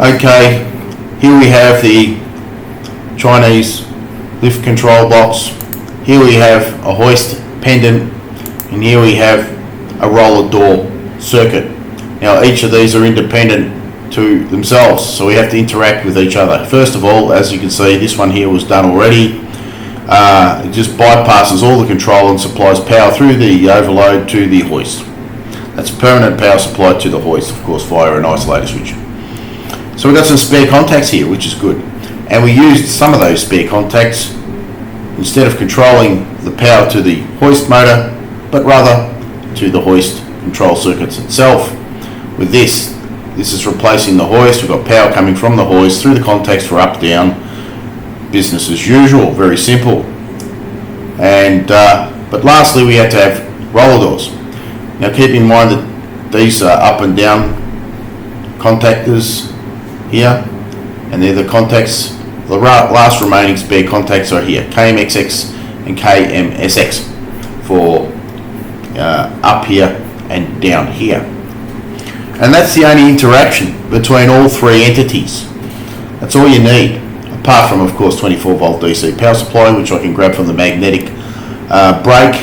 Okay, here we have the Chinese lift control box. Here we have a hoist pendant, and here we have a roller door circuit. Now each of these are independent to themselves, so we have to interact with each other. First of all, as you can see, this one here was done already. It just bypasses all the control and supplies power through the overload to the hoist. That's permanent power supply to the hoist, of course, via an isolator switch. So we've got some spare contacts here, which is good. And we used some of those spare contacts instead of controlling the power to the hoist motor, but rather to the hoist control circuits itself. With this is replacing the hoist. We've got power coming from the hoist through the contacts for up, down, business as usual, very simple. And but lastly, we had to have roller doors. Now keep in mind that these are up and down contactors here, and they're the contacts. The last remaining spare contacts are here, KMXX and KMSX for up here and down here. And that's the only interaction between all three entities. That's all you need, apart from, of course, 24 volt DC power supply, which I can grab from the magnetic brake,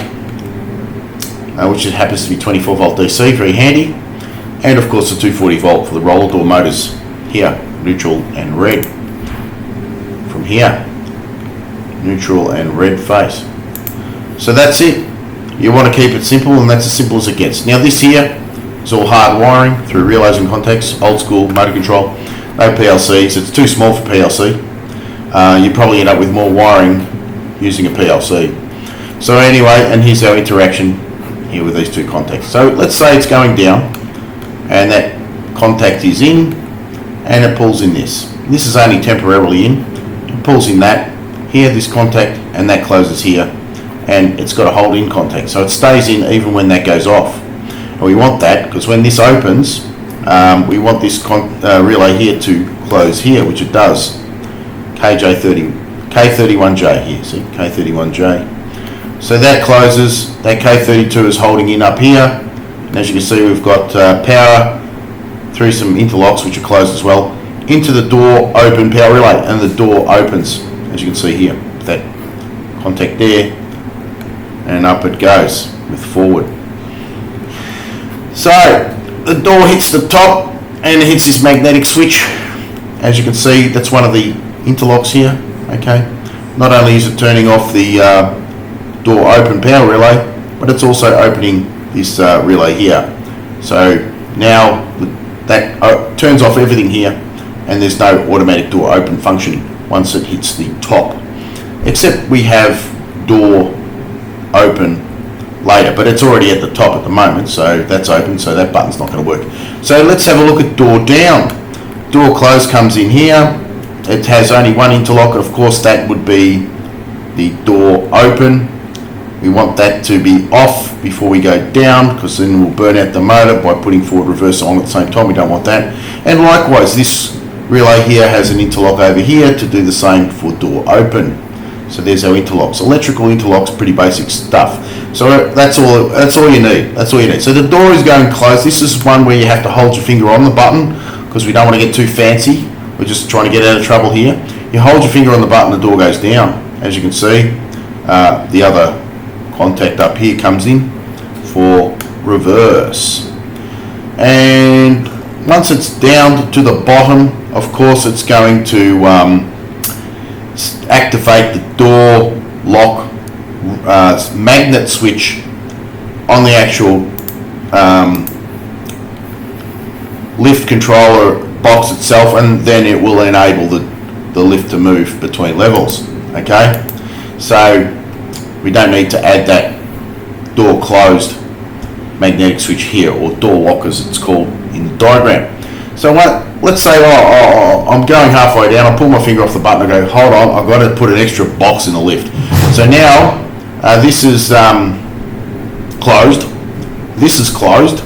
which happens to be 24 volt DC, very handy. And of course the 240 volt for the roller door motors here, neutral and red. From here, neutral and red face. So that's it. You want to keep it simple, and that's as simple as it gets. Now this here is all hard wiring through relays and contacts, old school motor control, no PLCs. It's too small for PLC. You probably end up with more wiring using a PLC. So anyway, and here's our interaction here with these two contacts. So let's say it's going down, and that contact is in, and it pulls in this. This is only temporarily in. It pulls in that here, this contact, and that closes here, and it's got a hold in contact, so it stays in even when that goes off. And we want that because when this opens, we want this relay here to close here, which it does. K31J here, see, K31J. So that closes, that K32 is holding in up here, and as you can see we've got power through some interlocks which are closed as well, into the door open power relay, and the door opens, as you can see here, that contact there, and up it goes with forward. So the door hits the top and it hits this magnetic switch. As you can see, that's one of the interlocks here. Okay, not only is it turning off the door open power relay, but it's also opening this relay here. So now that turns off everything here, and there's no automatic door open functioning once it hits the top, except we have door open later, but it's already at the top at the moment, so that's open, so that button's not going to work. So let's have a look at door down. Door close comes in here. It has only one interlock, of course that would be the door open. We want that to be off before we go down, because then we'll burn out the motor by putting forward reverser on at the same time. We don't want that. And likewise, this relay here has an interlock over here to do the same for door open. So there's our interlocks. Electrical interlocks, pretty basic stuff. So that's all you need. That's all you need. So the door is going closed. This is one where you have to hold your finger on the button, because we don't want to get too fancy. We're just trying to get out of trouble here. You hold your finger on the button, the door goes down. As you can see, the other contact up here comes in for reverse. And once it's down to the bottom, of course it's going to activate the door lock magnet switch on the actual lift controller box itself, and then it will enable the lift to move between levels. Okay, so we don't need to add that door closed magnetic switch here, or door lock as it's called in the diagram. So let's say I'm going halfway down, I pull my finger off the button, I go, hold on, I've got to put an extra box in the lift. So now this is closed, this is closed,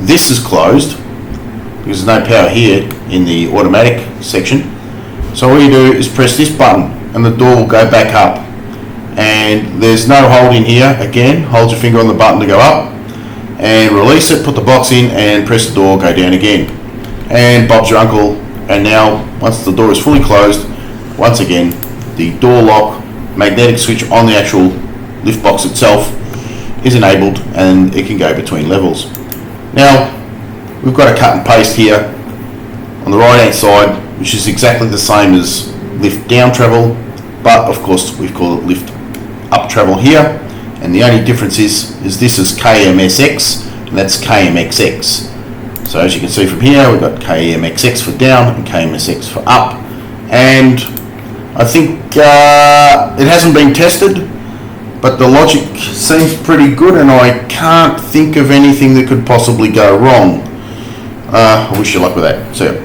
this is closed, because there's no power here in the automatic section. So all you do is press this button and the door will go back up, and there's no hold in here. Again, hold your finger on the button to go up and release it, put the box in and press the door, go down again. and Bob's your uncle. And now, once the door is fully closed, once again, the door lock magnetic switch on the actual lift box itself is enabled, and it can go between levels. Now, we've got a cut and paste here on the right hand side, which is exactly the same as lift down travel, but of course we've called it lift up travel here, and the only difference is this is KMSX and that's KMXX. So as you can see from here, we've got KMXX for down and KMSX for up, and I think it hasn't been tested, but the logic seems pretty good, and I can't think of anything that could possibly go wrong. I wish you luck with that. See ya.